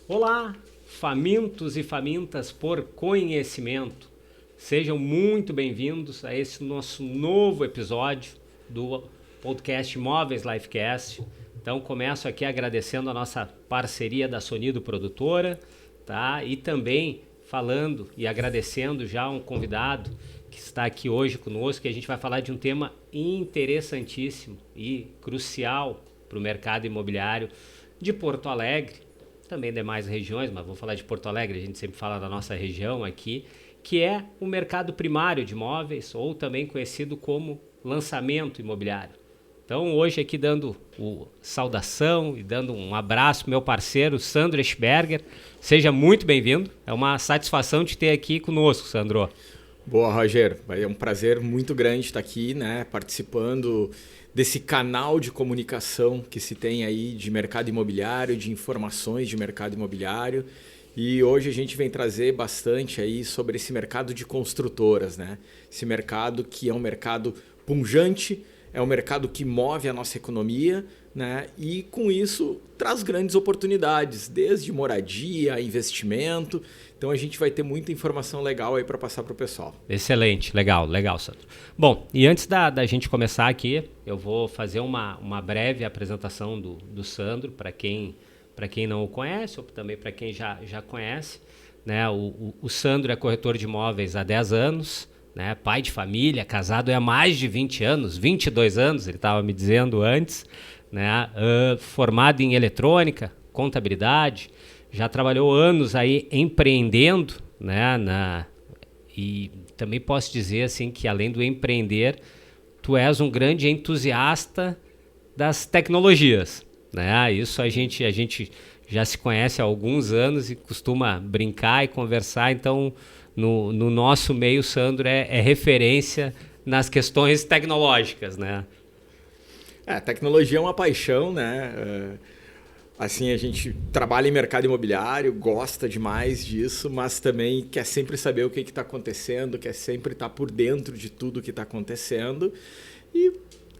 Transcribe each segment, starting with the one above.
Olá, famintos e famintas por conhecimento. Sejam muito bem-vindos a esse nosso novo episódio do podcast Imóveis Lifecast. Então, começo aqui agradecendo a nossa parceria da Sonido Produtora, tá? E também falando e agradecendo já um convidado que está aqui hoje conosco, que a gente vai falar de um tema interessantíssimo e crucial para o mercado imobiliário de Porto Alegre, também demais regiões, mas vou falar de Porto Alegre, a gente sempre fala da nossa região aqui, que é o mercado primário de imóveis, ou também conhecido como lançamento imobiliário. Então, hoje aqui dando saudação e dando um abraço pro meu parceiro, Sandro Eschberger. Seja muito bem-vindo, é uma satisfação te ter aqui conosco, Sandro. Boa, Roger. É um prazer muito grande estar aqui, né, participando desse canal de comunicação que se tem aí de mercado imobiliário, de informações de mercado imobiliário. E hoje a gente vem trazer bastante aí sobre esse mercado de construtoras, né? Esse mercado que é um mercado pujante, é um mercado que move a nossa economia, né? E com isso traz grandes oportunidades, desde moradia, investimento. Então a gente vai ter muita informação legal aí para passar para o pessoal. Excelente, legal, Sandro. Bom, e antes da gente começar aqui, eu vou fazer uma breve apresentação do Sandro, para quem não o conhece, ou também para quem já conhece. Né? O Sandro é corretor de imóveis há 10 anos, né? Pai de família, casado há mais de 20 anos, 22 anos, ele estava me dizendo antes, né? Formado em eletrônica, contabilidade, já trabalhou anos aí empreendendo, né? E também posso dizer assim que além do empreender, tu és um grande entusiasta das tecnologias, né? Isso a gente já se conhece há alguns anos e costuma brincar e conversar, então no nosso meio, Sandro é referência nas questões tecnológicas, né? Tecnologia é uma paixão, né? Assim, a gente trabalha em mercado imobiliário, gosta demais disso, mas também quer sempre saber o que está acontecendo, quer sempre estar por dentro de tudo que está acontecendo. E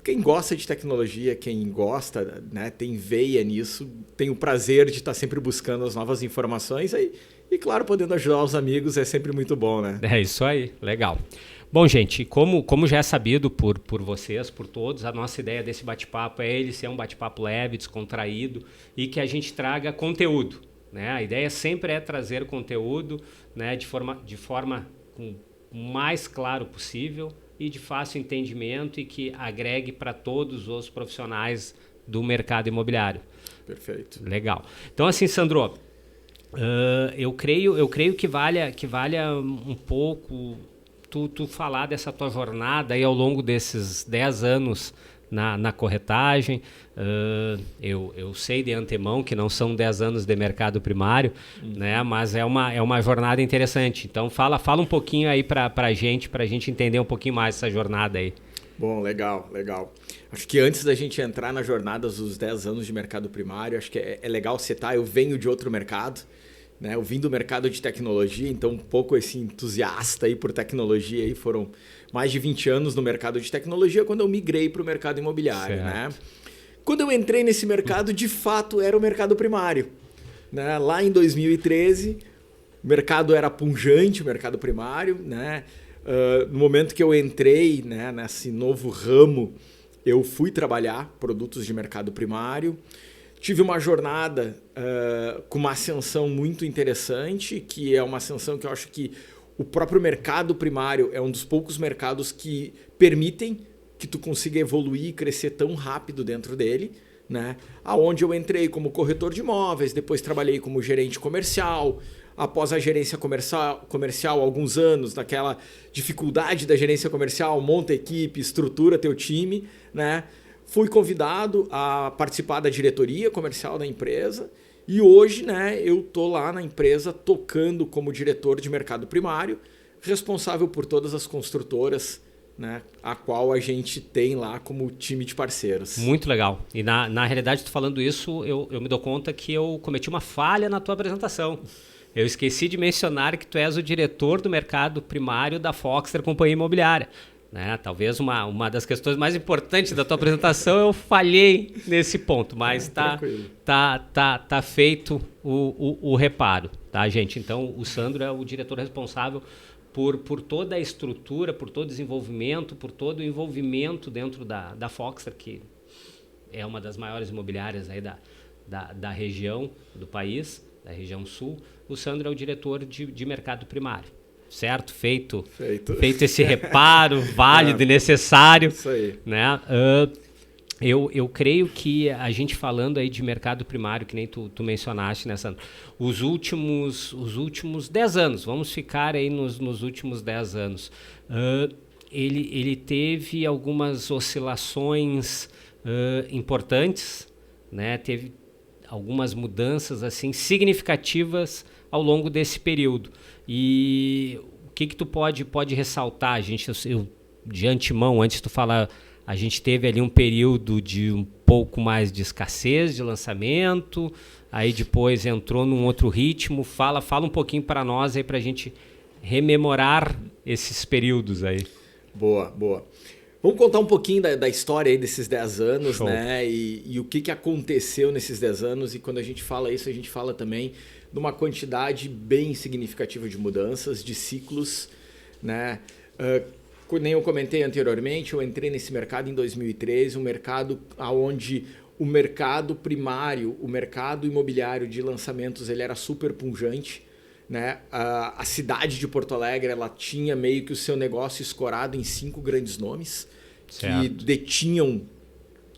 quem gosta de tecnologia, quem gosta, né, tem veia nisso, tem o prazer de estar sempre buscando as novas informações e claro, podendo ajudar os amigos é sempre muito bom, né? É isso aí, legal. Bom, gente, como já é sabido por vocês, por todos, a nossa ideia desse bate-papo é ele ser um bate-papo leve, descontraído e que a gente traga conteúdo, né? A ideia sempre é trazer conteúdo, né, de forma com o mais claro possível e de fácil entendimento e que agregue para todos os profissionais do mercado imobiliário. Perfeito. Legal. Então, assim, Sandro, eu creio que valha um pouco tu falar dessa tua jornada aí ao longo desses 10 anos na corretagem. Eu sei de antemão que não são 10 anos de mercado primário, né? Mas é uma jornada interessante. Então fala um pouquinho aí pra gente entender um pouquinho mais essa jornada aí. Bom, legal. Acho que antes da gente entrar na jornada dos 10 anos de mercado primário, acho que é legal citar, eu venho de outro mercado, né? Eu vim do mercado de tecnologia, então um pouco esse entusiasta aí por tecnologia, aí foram mais de 20 anos no mercado de tecnologia quando eu migrei para o mercado imobiliário. Né? Quando eu entrei nesse mercado, de fato era o mercado primário. Né? Lá em 2013, o mercado era pujante, o mercado primário. Né? No momento que eu entrei, né, nesse novo ramo, eu fui trabalhar produtos de mercado primário. Tive uma jornada com uma ascensão muito interessante, que é uma ascensão que eu acho que o próprio mercado primário é um dos poucos mercados que permitem que tu consiga evoluir e crescer tão rápido dentro dele, né? Aonde eu entrei como corretor de imóveis, depois trabalhei como gerente comercial. Após a gerência comercial, alguns anos, naquela dificuldade da gerência comercial, monta equipe, estrutura teu time, né? Fui convidado a participar da diretoria comercial da empresa e hoje, né, eu tô lá na empresa tocando como diretor de mercado primário, responsável por todas as construtoras, né, a qual a gente tem lá como time de parceiros. Muito legal. E na realidade, tu falando isso, eu me dou conta que eu cometi uma falha na tua apresentação. Eu esqueci de mencionar que tu és o diretor do mercado primário da Foxter Companhia Imobiliária. né? Talvez uma das questões mais importantes da tua apresentação eu falhei nesse ponto, mas tá feito o reparo, tá, gente? Então, o Sandro é o diretor responsável por toda a estrutura, por todo o desenvolvimento, por todo o envolvimento dentro da Foxter, que é uma das maiores imobiliárias aí da região do país, da região sul. O Sandro é o diretor de mercado primário. Certo? Feito esse reparo válido e necessário. Isso aí. Né? Eu creio que a gente falando aí de mercado primário, que nem tu mencionaste, né, Sandro? Os últimos 10 anos, vamos ficar aí nos últimos 10 anos. Ele teve algumas oscilações importantes, né? Teve algumas mudanças assim significativas ao longo desse período. E o que tu pode ressaltar? Eu, de antemão, antes de tu falar, a gente teve ali um período de um pouco mais de escassez de lançamento, aí depois entrou num outro ritmo. Fala um pouquinho para nós aí, para a gente rememorar esses períodos aí. Boa. Vamos contar um pouquinho da história aí desses 10 anos, Show. né? E o que aconteceu nesses 10 anos. E quando a gente fala isso, a gente fala também de uma quantidade bem significativa de mudanças, de ciclos, né? Nem eu comentei anteriormente, eu entrei nesse mercado em 2013, um mercado onde o mercado primário, o mercado imobiliário de lançamentos, ele era super pujante, né? A cidade de Porto Alegre, ela tinha meio que o seu negócio escorado em 5 grandes nomes, certo, que detinham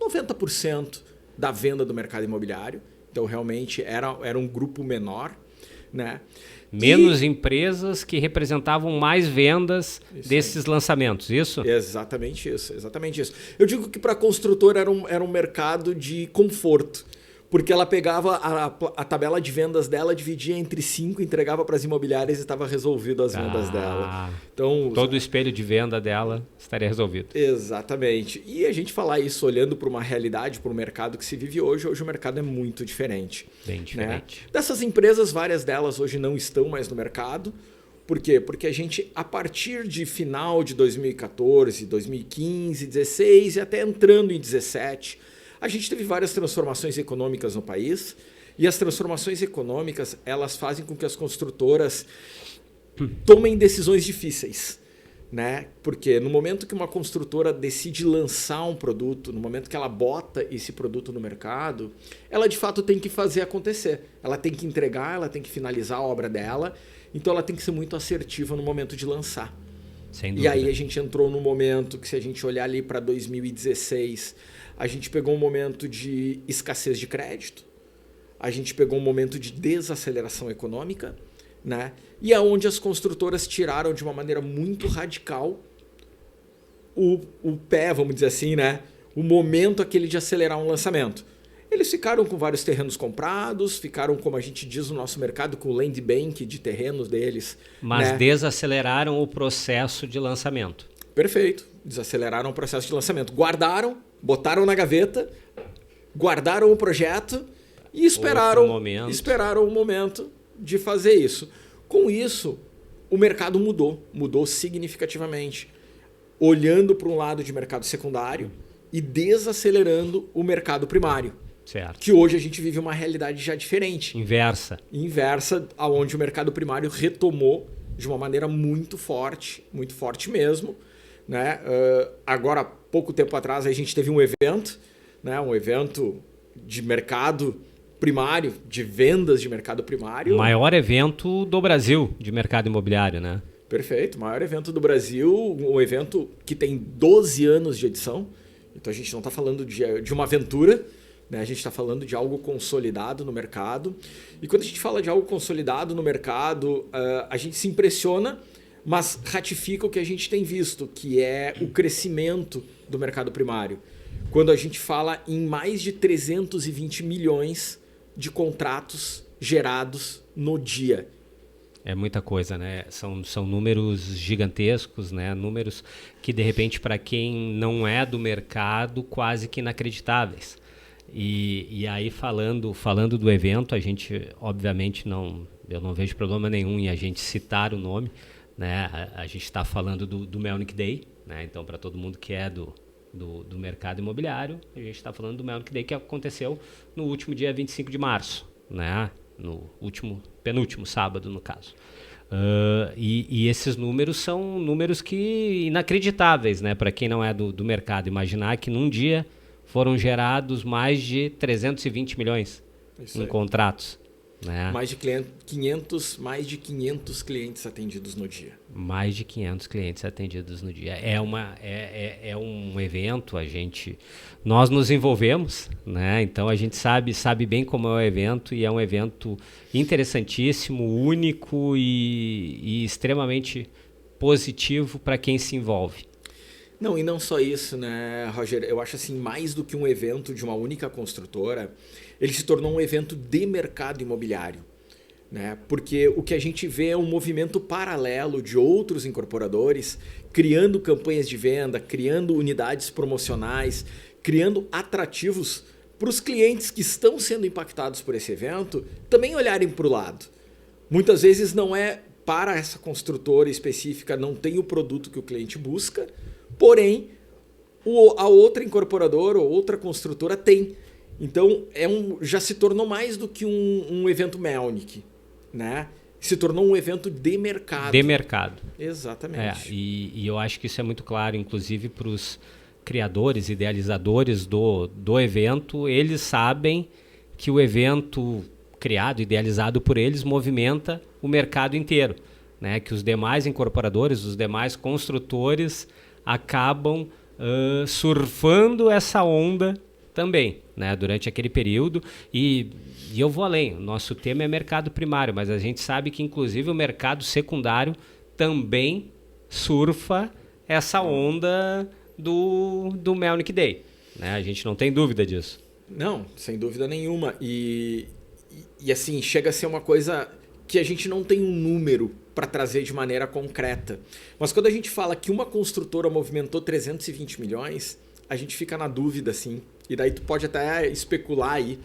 90% da venda do mercado imobiliário. Então, realmente, era um grupo menor, né? Menos empresas que representavam mais vendas desses lançamentos, isso? Exatamente isso. Eu digo que para a construtora era um mercado de conforto, porque ela pegava a tabela de vendas dela, dividia entre 5, entregava para as imobiliárias e estava resolvido as vendas dela. Então, todo o espelho de venda dela estaria resolvido. Exatamente. E a gente falar isso olhando para uma realidade, para o mercado que se vive hoje o mercado é muito diferente. Bem diferente. Né? Dessas empresas, várias delas hoje não estão mais no mercado. Por quê? Porque a gente, a partir de final de 2014, 2015, 2016 e até entrando em 2017, a gente teve várias transformações econômicas no país, e as transformações econômicas, elas fazem com que as construtoras tomem decisões difíceis, né? Porque no momento que uma construtora decide lançar um produto, no momento que ela bota esse produto no mercado, ela de fato tem que fazer acontecer. Ela tem que entregar, ela tem que finalizar a obra dela, então ela tem que ser muito assertiva no momento de lançar. Sem dúvida. E aí a gente entrou no momento que, se a gente olhar ali para 2016, a gente pegou um momento de escassez de crédito, a gente pegou um momento de desaceleração econômica, né? E aonde as construtoras tiraram de uma maneira muito radical o pé, vamos dizer assim, né? O momento aquele de acelerar um lançamento. Eles ficaram com vários terrenos comprados, ficaram, como a gente diz no nosso mercado, com o land bank de terrenos deles. Mas né? Desaceleraram o processo de lançamento. Perfeito. Desaceleraram o processo de lançamento. Guardaram, botaram na gaveta, guardaram o projeto e esperaram o momento de fazer isso. Com isso, o mercado mudou significativamente, olhando para um lado de mercado secundário e desacelerando o mercado primário. Certo. Que hoje a gente vive uma realidade já diferente. Inversa, onde o mercado primário retomou de uma maneira muito forte mesmo. Né? Agora, pouco tempo atrás, a gente teve um evento, né? Um evento de mercado primário, de vendas de mercado primário. O maior evento do Brasil de mercado imobiliário, né? Perfeito, maior evento do Brasil, um evento que tem 12 anos de edição. Então a gente não está falando de uma aventura, né? A gente está falando de algo consolidado no mercado. E quando a gente fala de algo consolidado no mercado, a gente se impressiona, mas ratifica o que a gente tem visto, que é o crescimento do mercado primário. Quando a gente fala em mais de 320 milhões de contratos gerados no dia. É muita coisa, né? São números gigantescos, né? Números que, de repente, para quem não é do mercado, quase que inacreditáveis. E aí, falando do evento, a gente, obviamente, eu não vejo problema nenhum em a gente citar o nome, né? A gente está falando do Melnick Day, né? Então, para todo mundo que é do mercado imobiliário, a gente está falando do Melnick Day que aconteceu no último dia 25 de março, né? No penúltimo sábado, no caso. E esses números são números inacreditáveis, né? Para quem não é do mercado. Imaginar que num dia foram gerados mais de 320 milhões em contratos. Né? Mais de 500 clientes atendidos no dia. Mais de 500 clientes atendidos no dia. É um evento, nós nos envolvemos, né? Então a gente sabe bem como é o evento, e é um evento interessantíssimo, único e extremamente positivo para quem se envolve. Não, e não só isso, né, Roger? Eu acho assim, mais do que um evento de uma única construtora, ele se tornou um evento de mercado imobiliário, né? Porque o que a gente vê é um movimento paralelo de outros incorporadores criando campanhas de venda, criando unidades promocionais, criando atrativos para os clientes que estão sendo impactados por esse evento também olharem para o lado. Muitas vezes não é para essa construtora específica, não tem o produto que o cliente busca, porém a outra incorporadora ou outra construtora tem. Então já se tornou mais do que um evento Melnick, né? Se tornou um evento de mercado. De mercado. Exatamente. E eu acho que isso é muito claro, inclusive para os criadores, idealizadores do evento. Eles sabem que o evento criado, idealizado por eles, movimenta o mercado inteiro, né? Que os demais incorporadores, os demais construtores acabam surfando essa onda também, né, durante aquele período. E eu vou além, o nosso tema é mercado primário, mas a gente sabe que inclusive o mercado secundário também surfa essa onda do Melnick Day, né? A gente não tem dúvida disso. Não, sem dúvida nenhuma. E assim, chega a ser uma coisa que a gente não tem um número para trazer de maneira concreta. Mas quando a gente fala que uma construtora movimentou 320 milhões, a gente fica na dúvida, assim. E daí tu pode até especular aí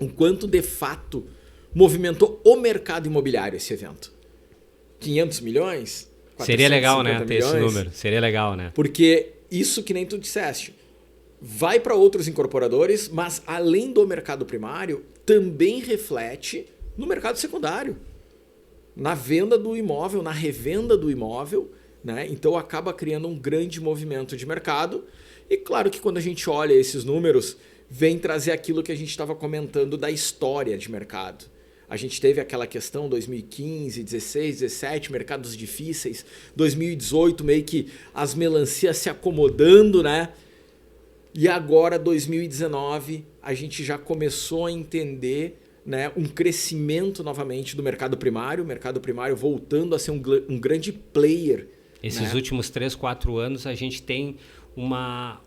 o quanto de fato movimentou o mercado imobiliário esse evento. 500 milhões? Seria legal, né, ter esse número. Seria legal, né? Porque isso que nem tu disseste, vai para outros incorporadores, mas além do mercado primário, também reflete no mercado secundário. Na venda do imóvel, na revenda do imóvel, né? Então acaba criando um grande movimento de mercado. E claro que quando a gente olha esses números, vem trazer aquilo que a gente estava comentando da história de mercado. A gente teve aquela questão 2015, 16, 17, mercados difíceis. 2018, meio que as melancias se acomodando, né? E agora, 2019, a gente já começou a entender, né, um crescimento novamente do mercado primário. O mercado primário voltando a ser um grande player. Esses últimos 3, 4 anos, a gente tem uma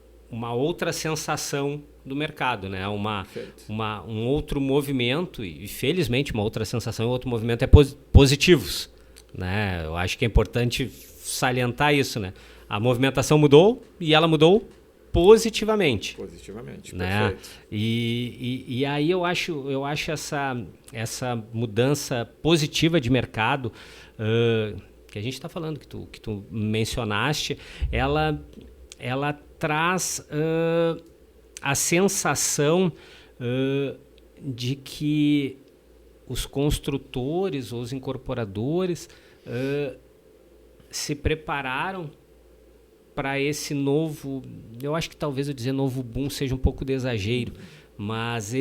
outra sensação do mercado, né? Um outro movimento, e felizmente uma outra sensação, outro movimento é positivos, né? Eu acho que é importante salientar isso, né? A movimentação mudou e ela mudou positivamente. Positivamente, né? Perfeito. E aí eu acho essa mudança positiva de mercado que a gente está falando, que tu mencionaste, ela traz a sensação de que os construtores ou os incorporadores se prepararam para esse novo, eu acho que talvez eu dizer novo boom seja um pouco de exagero, mas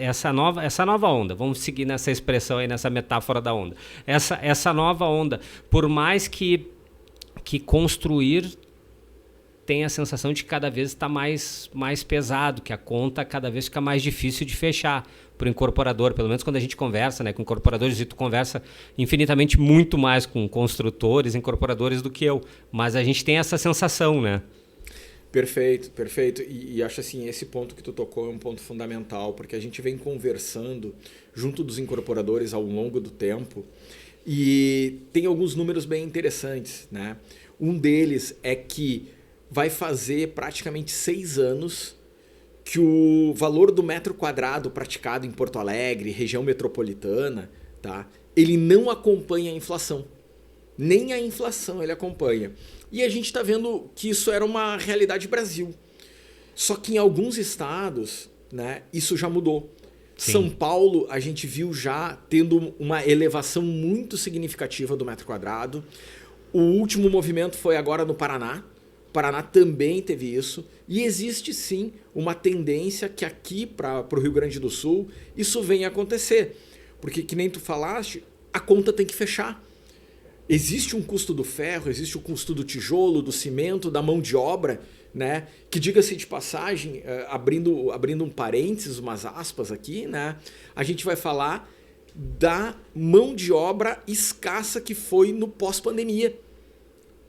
essa nova onda, vamos seguir nessa expressão aí, nessa metáfora da onda, essa nova onda, por mais que construir tem a sensação de que cada vez está mais pesado, que a conta cada vez fica mais difícil de fechar para o incorporador, pelo menos quando a gente conversa, né, com incorporadores, e tu conversa infinitamente muito mais com construtores, incorporadores do que eu, mas a gente tem essa sensação, né? Perfeito, perfeito. E acho assim, esse ponto que tu tocou é um ponto fundamental, porque a gente vem conversando junto dos incorporadores ao longo do tempo e tem alguns números bem interessantes, né? Um deles é que vai fazer praticamente 6 anos que o valor do metro quadrado praticado em Porto Alegre, região metropolitana, tá? Ele não acompanha a inflação. nem a inflação ele acompanha. E a gente está vendo que isso era uma realidade Brasil. Só que em alguns estados, né, isso já mudou. Sim. São Paulo, a gente viu já tendo uma elevação muito significativa do metro quadrado. O último movimento foi agora no Paraná. O Paraná também teve isso. E existe sim uma tendência que aqui para o Rio Grande do Sul isso venha a acontecer. Porque, que nem tu falaste, a conta tem que fechar. Existe um custo do ferro, existe o custo do tijolo, do cimento, da mão de obra, né? Que, diga-se de passagem, abrindo um parênteses, umas aspas aqui, né? A gente vai falar da mão de obra escassa que foi no pós-pandemia.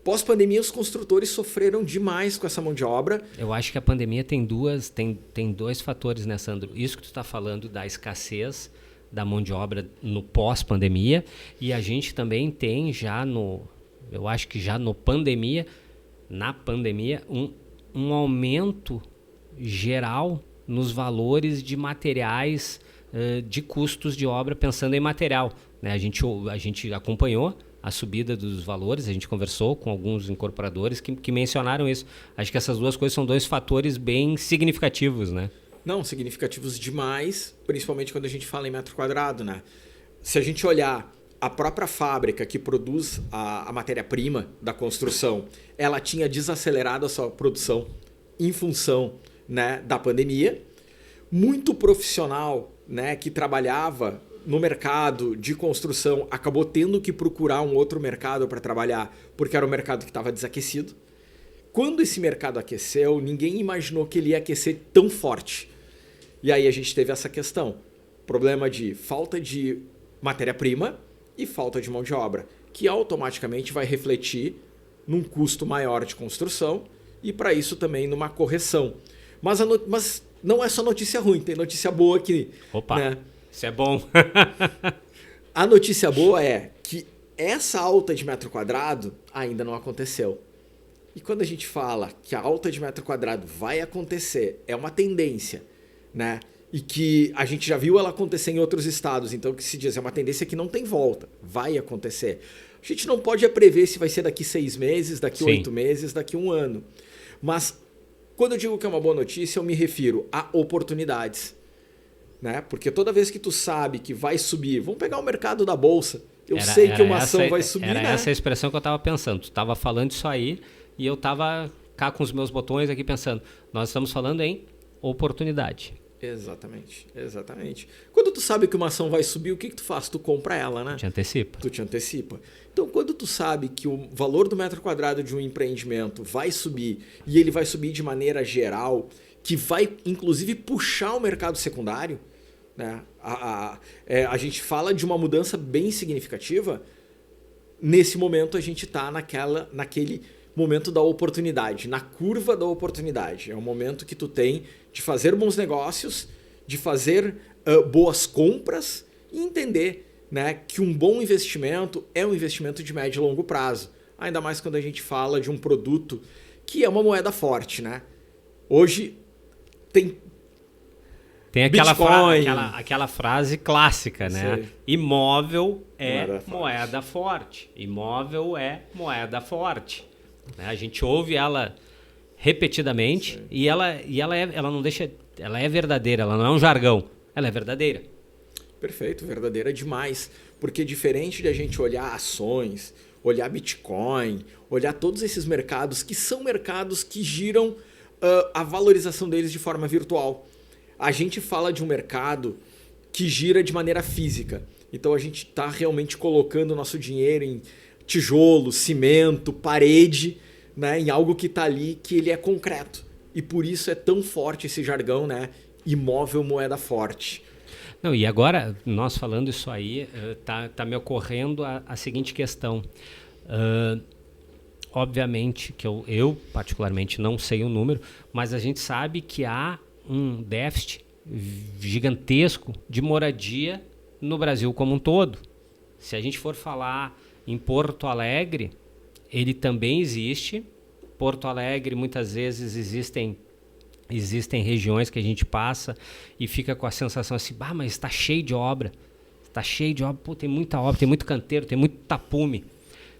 Pós-pandemia, os construtores sofreram demais com essa mão de obra. Eu acho que a pandemia tem dois fatores, né, Sandro? Isso que tu está falando da escassez da mão de obra no pós-pandemia, e a gente também tem já eu acho que já na pandemia, um aumento geral nos valores de materiais, de custos de obra, pensando em material, né? A gente acompanhou a subida dos valores, a gente conversou com alguns incorporadores que mencionaram isso. Acho que essas duas coisas são dois fatores bem significativos, né? Não, significativos demais, principalmente quando a gente fala em metro quadrado, né? Se a gente olhar a própria fábrica que produz a matéria-prima da construção, ela tinha desacelerado a sua produção em função, né, da pandemia. Muito profissional, né, que trabalhava no mercado de construção acabou tendo que procurar um outro mercado para trabalhar, porque era um mercado que estava desaquecido. Quando esse mercado aqueceu, ninguém imaginou que ele ia aquecer tão forte. E aí a gente teve essa questão, problema de falta de matéria-prima e falta de mão de obra, que automaticamente vai refletir num custo maior de construção e para isso também numa correção. Mas não é só notícia ruim, tem notícia boa aqui. Opa, né? Isso é bom. A notícia boa é que essa alta de metro quadrado ainda não aconteceu. E quando a gente fala que a alta de metro quadrado vai acontecer, é uma tendência, né? E que a gente já viu ela acontecer em outros estados, então o que se diz é uma tendência que não tem volta, vai acontecer. A gente não pode prever se vai ser daqui 6 meses, daqui 8 meses, daqui 1 ano. Mas quando eu digo que é uma boa notícia, eu me refiro a oportunidades, né? Porque toda vez que tu sabe que vai subir, vamos pegar o mercado da bolsa, eu sei que uma ação vai subir, Era né? essa a expressão que eu estava pensando, tu estava falando isso aí e eu estava cá com os meus botões aqui pensando, nós estamos falando em oportunidade. Exatamente, exatamente. Quando tu sabe que uma ação vai subir, o que tu faz? Tu compra ela, né? Te antecipa. Tu te antecipa. Então, quando tu sabe que o valor do metro quadrado de um empreendimento vai subir e ele vai subir de maneira geral, que vai inclusive puxar o mercado secundário, né? A gente fala de uma mudança bem significativa. Nesse momento a gente está naquele momento da oportunidade, na curva da oportunidade. É o momento que tu tem de fazer bons negócios, de fazer boas compras e entender, né, que um bom investimento é um investimento de médio e longo prazo. Ainda mais quando a gente fala de um produto que é uma moeda forte, né? Hoje tem aquela frase clássica, né? Sim. Imóvel é moeda forte. Imóvel é moeda forte. A gente ouve ela repetidamente. Sim. e ela não deixa, ela é verdadeira, ela não é um jargão, ela é verdadeira. Perfeito, verdadeira demais, porque diferente de a gente olhar ações, olhar Bitcoin, olhar todos esses mercados que são mercados que giram a valorização deles de forma virtual. A gente fala de um mercado que gira de maneira física, então a gente está realmente colocando o nosso dinheiro em tijolo, cimento, parede, né, em algo que está ali, que ele é concreto. E por isso é tão forte esse jargão, né? Imóvel, moeda forte. Não, e agora, nós falando isso aí, tá me ocorrendo a seguinte questão. Obviamente que eu particularmente não sei o número, mas a gente sabe que há um déficit gigantesco de moradia no Brasil como um todo. Se a gente for falar em Porto Alegre, ele também existe. Porto Alegre, muitas vezes existem regiões que a gente passa e fica com a sensação assim, mas está cheio de obra. Está cheio de obra, pô, tem muita obra, tem muito canteiro, tem muito tapume.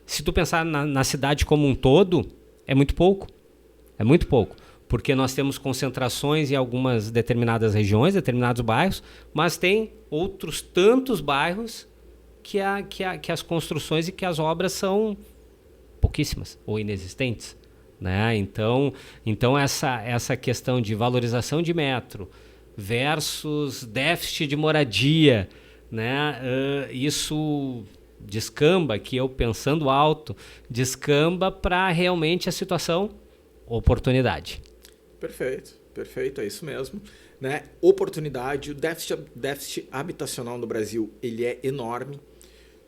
se tu pensar na cidade como um todo, é muito pouco. É muito pouco. Porque nós temos concentrações em algumas determinadas regiões, determinados bairros, mas tem outros tantos bairros que as construções e que as obras são pouquíssimas ou inexistentes, né? Então essa questão de valorização de metro versus déficit de moradia, né? Isso descamba, que eu pensando alto, descamba para realmente a situação oportunidade. Perfeito, é isso mesmo. Né? Oportunidade, o déficit habitacional no Brasil ele é enorme.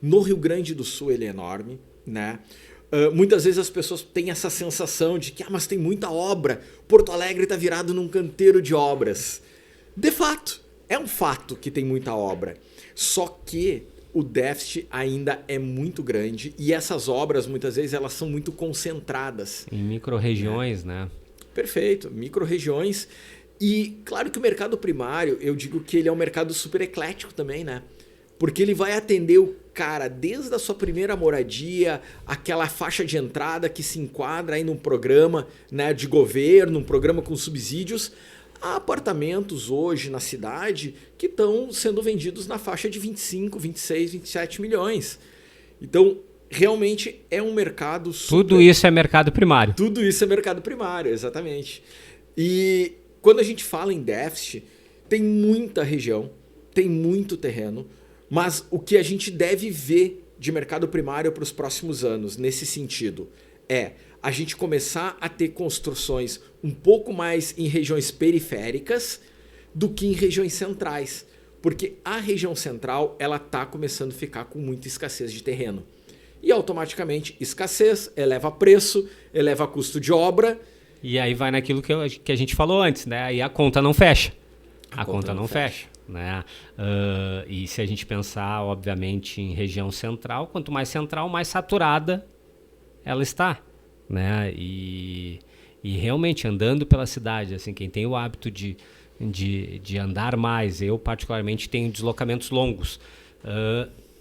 No Rio Grande do Sul ele é enorme. Né? Muitas vezes as pessoas têm essa sensação de que mas tem muita obra, Porto Alegre está virado num canteiro de obras. De fato, é um fato que tem muita obra. Só que o déficit ainda é muito grande e essas obras muitas vezes elas são muito concentradas. Em micro-regiões, né? Perfeito, micro-regiões. E claro que o mercado primário, eu digo que ele é um mercado super eclético também, né? Porque ele vai atender o cara desde a sua primeira moradia, aquela faixa de entrada que se enquadra aí num programa, né, de governo, um programa com subsídios, a apartamentos hoje na cidade que estão sendo vendidos na faixa de 25, 26, 27 milhões. Então, realmente é um mercado super... Tudo isso é mercado primário. Tudo isso é mercado primário, exatamente. E quando a gente fala em déficit, tem muita região, tem muito terreno, mas o que a gente deve ver de mercado primário para os próximos anos, nesse sentido, é a gente começar a ter construções um pouco mais em regiões periféricas do que em regiões centrais. Porque a região central ela está começando a ficar com muita escassez de terreno. E automaticamente escassez eleva preço, eleva custo de obra. E aí vai naquilo que a gente falou antes, né? Aí a conta não fecha. A conta não fecha. Né? E se a gente pensar, obviamente, em região central, quanto mais central, mais saturada ela está. Né? E realmente, andando pela cidade, assim, quem tem o hábito de andar mais, eu particularmente tenho deslocamentos longos,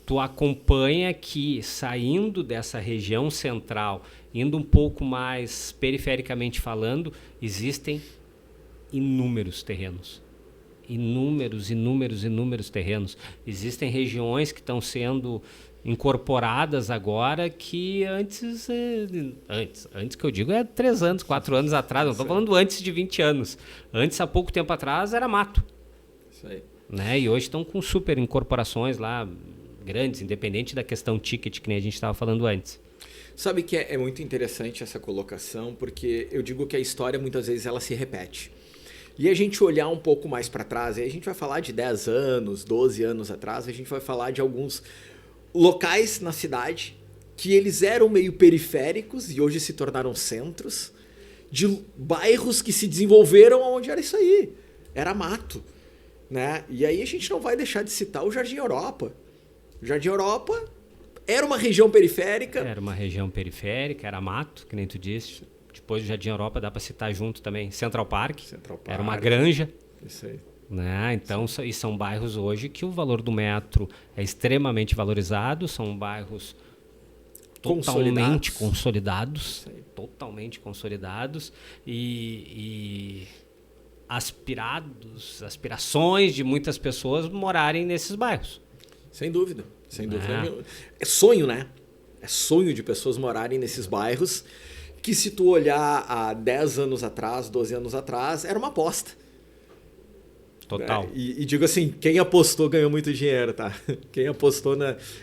tu acompanha que saindo dessa região central, indo um pouco mais perifericamente falando, existem inúmeros terrenos. Inúmeros terrenos. Existem regiões que estão sendo incorporadas agora que antes que eu digo é 3 anos, 4 anos atrás, não estou falando antes de 20 anos. Antes, há pouco tempo atrás, era mato. Isso aí. Né? E hoje estão com super incorporações lá, grandes, independente da questão ticket, que nem a gente estava falando antes. Sabe que é muito interessante essa colocação, porque eu digo que a história muitas vezes ela se repete. E a gente olhar um pouco mais para trás, aí a gente vai falar de 10 anos, 12 anos atrás, a gente vai falar de alguns locais na cidade que eles eram meio periféricos e hoje se tornaram centros, de bairros que se desenvolveram onde era isso aí, era mato. Né? E aí a gente não vai deixar de citar o Jardim Europa. O Jardim Europa era uma região periférica. Era uma região periférica, era mato, que nem tu disse. Depois do Jardim Europa dá para citar junto também Central Park. Era uma granja. Isso aí. Né? Então, e são bairros hoje que o valor do metro é extremamente valorizado, são bairros totalmente consolidados e aspirações de muitas pessoas morarem nesses bairros. Sem dúvida. É sonho, né? É sonho de pessoas morarem nesses bairros que, se tu olhar há 10 anos atrás, 12 anos atrás, era uma aposta. Total. Né? E digo assim, quem apostou ganhou muito dinheiro, tá? Quem apostou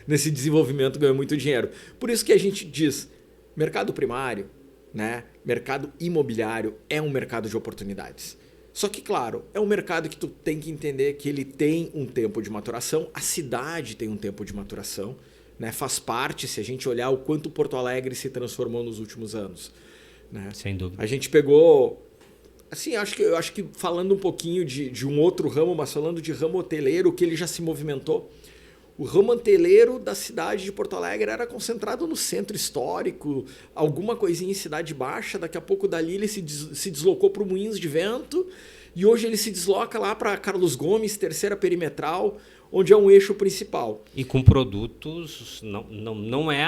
nesse desenvolvimento ganhou muito dinheiro. Por isso que a gente diz, mercado primário, né? Mercado imobiliário é um mercado de oportunidades. Só que, claro, é um mercado que tu tem que entender que ele tem um tempo de maturação, a cidade tem um tempo de maturação, né? Faz parte, se a gente olhar o quanto Porto Alegre se transformou nos últimos anos. Né? Sem dúvida. A gente pegou... Assim, eu acho que falando um pouquinho de um outro ramo, mas falando de ramo hoteleiro, que ele já se movimentou. O ramo hoteleiro da cidade de Porto Alegre era concentrado no centro histórico, alguma coisinha em Cidade Baixa, daqui a pouco dali ele se deslocou para o Moinhos de Vento, e hoje ele se desloca lá para Carlos Gomes, Terceira Perimetral, onde é um eixo principal. E com produtos, não é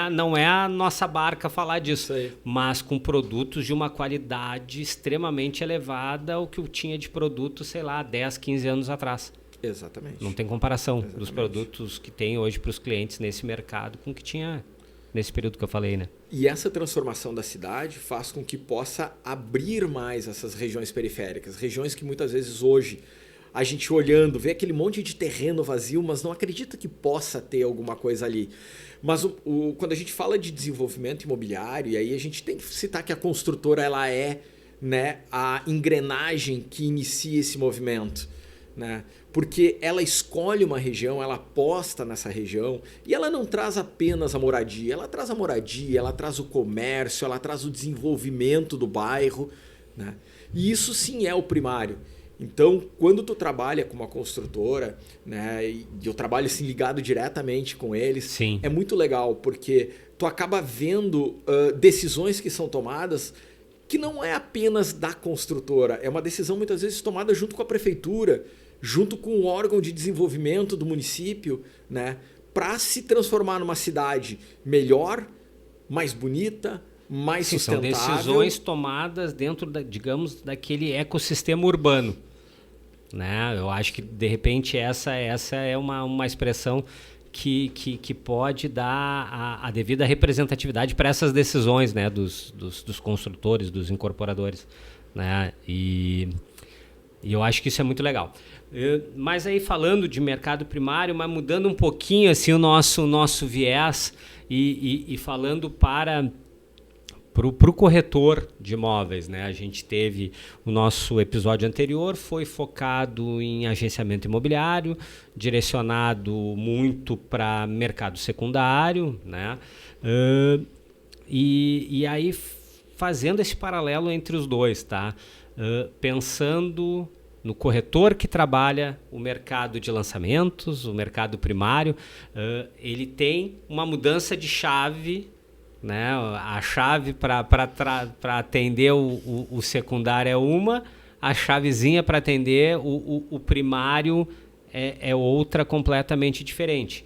a nossa barca falar disso, mas com produtos de uma qualidade extremamente elevada ao que eu tinha de produto, sei lá, 10, 15 anos atrás. Exatamente. Não tem comparação dos produtos que tem hoje para os clientes nesse mercado com o que tinha nesse período que eu falei, né? E essa transformação da cidade faz com que possa abrir mais essas regiões periféricas, regiões que muitas vezes hoje a gente olhando, vê aquele monte de terreno vazio, mas não acredita que possa ter alguma coisa ali. Mas quando a gente fala de desenvolvimento imobiliário, e aí a gente tem que citar que a construtora ela é, né, a engrenagem que inicia esse movimento, né? Porque ela escolhe uma região, ela aposta nessa região e ela não traz apenas a moradia, ela traz a moradia, ela traz o comércio, ela traz o desenvolvimento do bairro, né? E isso sim é o primário. Então, quando tu trabalha com uma construtora, né, e eu trabalho assim ligado diretamente com eles, sim, é muito legal, porque tu acaba vendo decisões que são tomadas que não é apenas da construtora, é uma decisão muitas vezes tomada junto com a prefeitura, junto com o órgão de desenvolvimento do município, né, para se transformar numa cidade melhor, mais bonita, mais sustentável. São decisões tomadas dentro, digamos, daquele ecossistema urbano, né? Eu acho que, de repente, essa é uma expressão que pode dar a devida representatividade para essas decisões, né, dos construtores, dos incorporadores, né? E eu acho que isso é muito legal. Mas aí, falando de mercado primário, mas mudando um pouquinho assim, o nosso viés e falando para o corretor de imóveis, né? A gente teve o nosso episódio anterior, foi focado em agenciamento imobiliário, direcionado muito para mercado secundário, né? E aí, fazendo esse paralelo entre os dois, tá? Pensando no corretor que trabalha o mercado de lançamentos, o mercado primário, ele tem uma mudança de chave, né? A chave para atender o secundário é uma, a chavezinha para atender o primário é outra completamente diferente.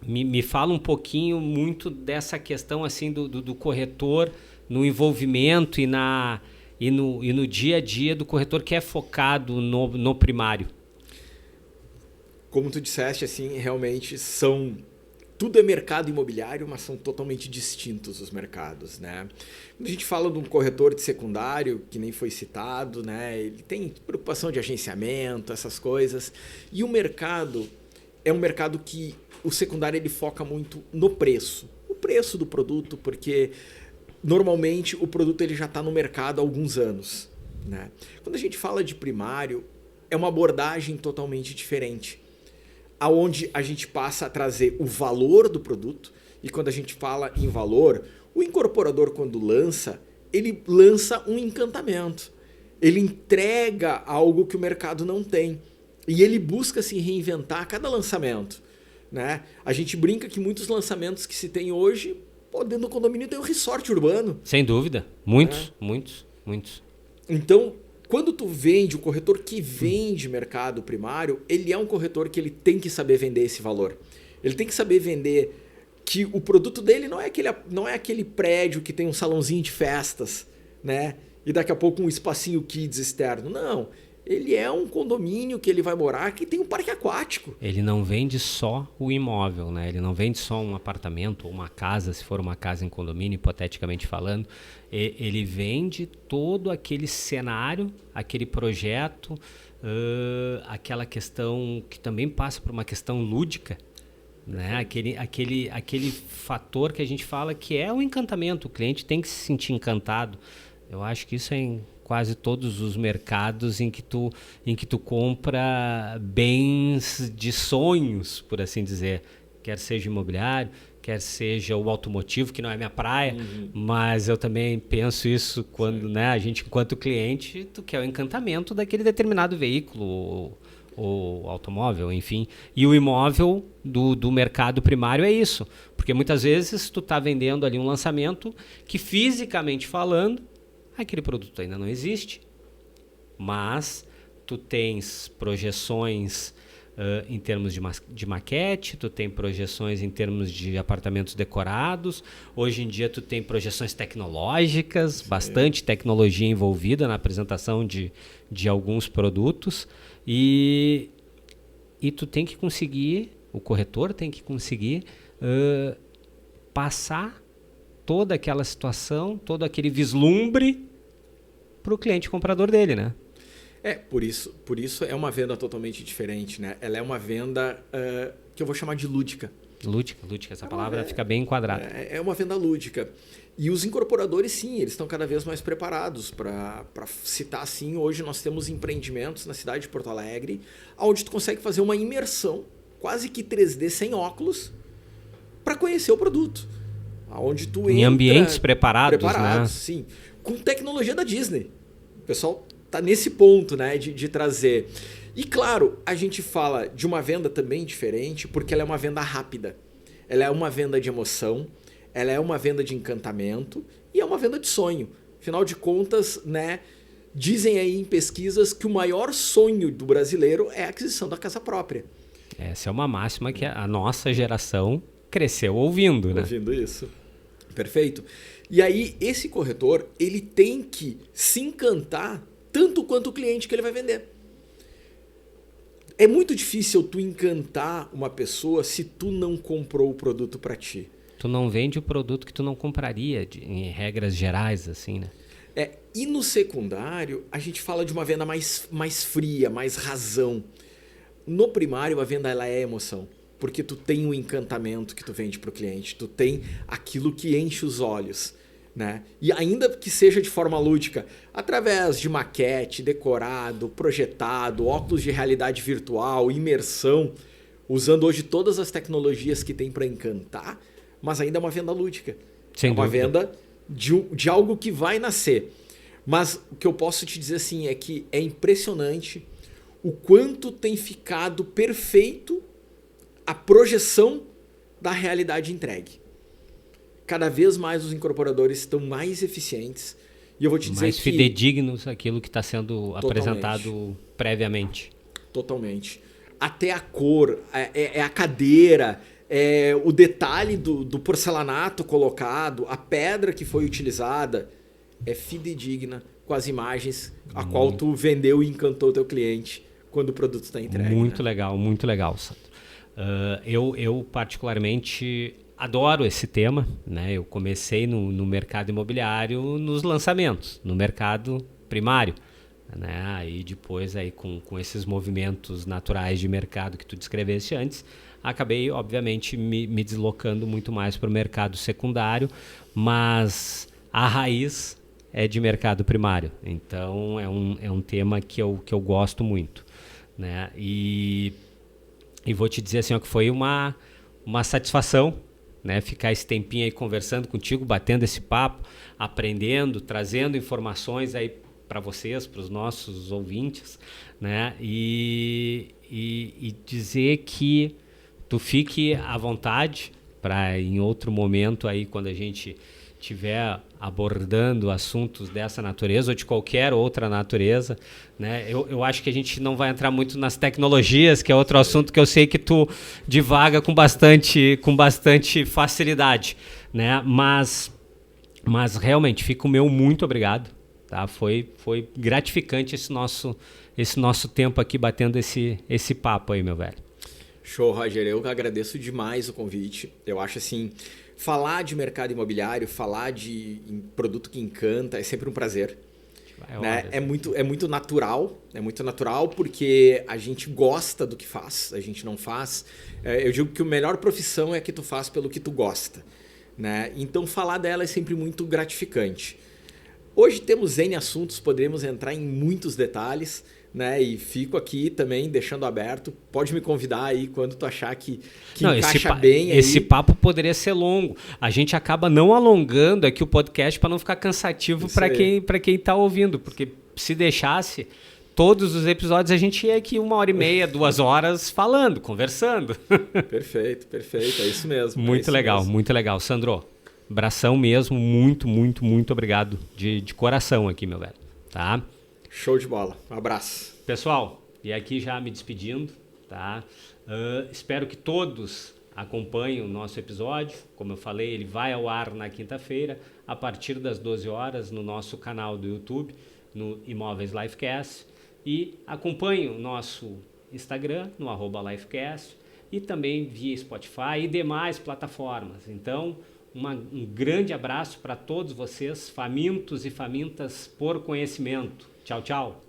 Me fala um pouquinho muito dessa questão assim do corretor no envolvimento e no dia a dia do corretor que é focado no primário. Como tu disseste, assim, realmente tudo é mercado imobiliário, mas são totalmente distintos os mercados, né? Quando a gente fala de um corretor de secundário, que nem foi citado, né? Ele tem preocupação de agenciamento, essas coisas. E o mercado é um mercado que o secundário ele foca muito no preço. O preço do produto, porque normalmente o produto ele já está no mercado há alguns anos, né? Quando a gente fala de primário, é uma abordagem totalmente diferente, aonde a gente passa a trazer o valor do produto, e quando a gente fala em valor, o incorporador quando lança, ele lança um encantamento, ele entrega algo que o mercado não tem, e ele busca se reinventar a cada lançamento, né? A gente brinca que muitos lançamentos que se tem hoje, dentro do condomínio tem um resort urbano. Sem dúvida, muitos. Então, quando tu vende, o corretor que vende mercado primário, ele é um corretor que ele tem que saber vender esse valor. Ele tem que saber vender que o produto dele não é aquele prédio que tem um salãozinho de festas, né? E daqui a pouco um espacinho kids externo. Não, ele é um condomínio que ele vai morar que tem um parque aquático. Ele não vende só o imóvel, né? Ele não vende só um apartamento ou uma casa, se for uma casa em condomínio, hipoteticamente falando. Ele vende todo aquele cenário, aquele projeto, aquela questão que também passa por uma questão lúdica, né? Aquele fator que a gente fala que é o encantamento. O cliente tem que se sentir encantado. Eu acho que isso é em quase todos os mercados em que tu compra bens de sonhos, por assim dizer. Quer seja imobiliário, quer seja o automotivo, que não é minha praia, mas eu também penso isso quando, né, a gente, enquanto cliente, tu quer o encantamento daquele determinado veículo ou automóvel, enfim. E o imóvel do mercado primário é isso, porque muitas vezes tu está vendendo ali um lançamento que, fisicamente falando, aquele produto ainda não existe, mas tu tens projeções em termos de maquete, tu tem projeções em termos de apartamentos decorados. Hoje em dia tu tem projeções tecnológicas, bastante tecnologia envolvida na apresentação de alguns produtos. E tu tem que conseguir, o corretor tem que conseguir passar toda aquela situação, todo aquele vislumbre para o cliente comprador dele, né? Por isso é uma venda totalmente diferente, né? Ela é uma venda que eu vou chamar de lúdica. Lúdica, essa palavra fica bem enquadrada. É uma venda lúdica. E os incorporadores, sim, eles estão cada vez mais preparados. Para citar assim, hoje nós temos empreendimentos na cidade de Porto Alegre, onde tu consegue fazer uma imersão, quase que 3D sem óculos, para conhecer o produto. Onde tu em ambientes preparados, né? Sim. Com tecnologia da Disney. O pessoal tá nesse ponto, né, de trazer. E claro, a gente fala de uma venda também diferente, porque ela é uma venda rápida. Ela é uma venda de emoção, ela é uma venda de encantamento e é uma venda de sonho. Afinal de contas, né, dizem aí em pesquisas que o maior sonho do brasileiro é a aquisição da casa própria. Essa é uma máxima que a nossa geração cresceu ouvindo, né? Ouvindo isso. Perfeito. E aí, esse corretor, ele tem que se encantar tanto quanto o cliente que ele vai vender. É muito difícil tu encantar uma pessoa se tu não comprou o produto para ti. Tu não vende o produto que tu não compraria, em regras gerais, assim, né? E no secundário, a gente fala de uma venda mais fria, mais razão. No primário, a venda ela é emoção. Porque tu tem um encantamento que tu vende para o cliente. Tu tem aquilo que enche os olhos. Né? E ainda que seja de forma lúdica, através de maquete, decorado, projetado, óculos de realidade virtual, imersão, usando hoje todas as tecnologias que tem para encantar, mas ainda é uma venda lúdica. Sem uma dúvida. Venda de algo que vai nascer. Mas o que eu posso te dizer assim é que é impressionante o quanto tem ficado perfeito a projeção da realidade entregue. Cada vez mais os incorporadores estão mais eficientes. E eu vou te dizer mais fidedignos àquilo que está sendo apresentado previamente. Totalmente. Até a cor, a cadeira, o detalhe do porcelanato colocado, a pedra que foi utilizada, é fidedigna com as imagens a qual tu vendeu e encantou o teu cliente quando o produto está entregue. Muito legal, Sandro. Eu particularmente adoro esse tema, né? Eu comecei no mercado imobiliário nos lançamentos, no mercado primário, né? Aí depois aí com esses movimentos naturais de mercado que tu descreveste antes, acabei obviamente me deslocando muito mais para o mercado secundário, mas a raiz é de mercado primário. Então é um tema que eu gosto muito, né? E vou te dizer assim, ó, que foi uma satisfação, né, ficar esse tempinho aí conversando contigo, batendo esse papo, aprendendo, trazendo informações aí para vocês, para os nossos ouvintes, né, e dizer que tu fique à vontade para em outro momento aí, quando a gente estiver abordando assuntos dessa natureza ou de qualquer outra natureza, né? Eu acho que a gente não vai entrar muito nas tecnologias, que é outro assunto que eu sei que tu divaga com bastante facilidade, né? Mas realmente fica o meu muito obrigado, tá? Foi gratificante esse nosso tempo aqui batendo esse papo aí, meu velho. Show, Roger. Eu agradeço demais o convite. Eu acho assim, falar de mercado imobiliário, falar de produto que encanta é sempre um prazer. Né? É muito natural. É muito natural porque a gente gosta do que faz, a gente não faz. Eu digo que a melhor profissão é a que tu faz pelo que tu gosta. Né? Então falar dela é sempre muito gratificante. Hoje temos N assuntos, poderíamos entrar em muitos detalhes, né? E fico aqui também deixando aberto. Pode me convidar aí quando tu achar que não, encaixa bem. Esse papo poderia ser longo. A gente acaba não alongando aqui o podcast para não ficar cansativo para quem está ouvindo, porque se deixasse todos os episódios a gente ia aqui 1h30, 2 horas falando, conversando. Perfeito, é isso mesmo. Muito legal, Sandro. Abração mesmo, muito obrigado de coração aqui, meu velho. Tá? Show de bola. Um abraço. Pessoal, e aqui já me despedindo, tá? Espero que todos acompanhem o nosso episódio. Como eu falei, ele vai ao ar na quinta-feira, a partir das 12 horas, no nosso canal do YouTube, no Imóveis Lifecast. E acompanhem o nosso Instagram, no @Lifecast, e também via Spotify e demais plataformas. Então, um grande abraço para todos vocês, famintos e famintas por conhecimento. Tchau, tchau!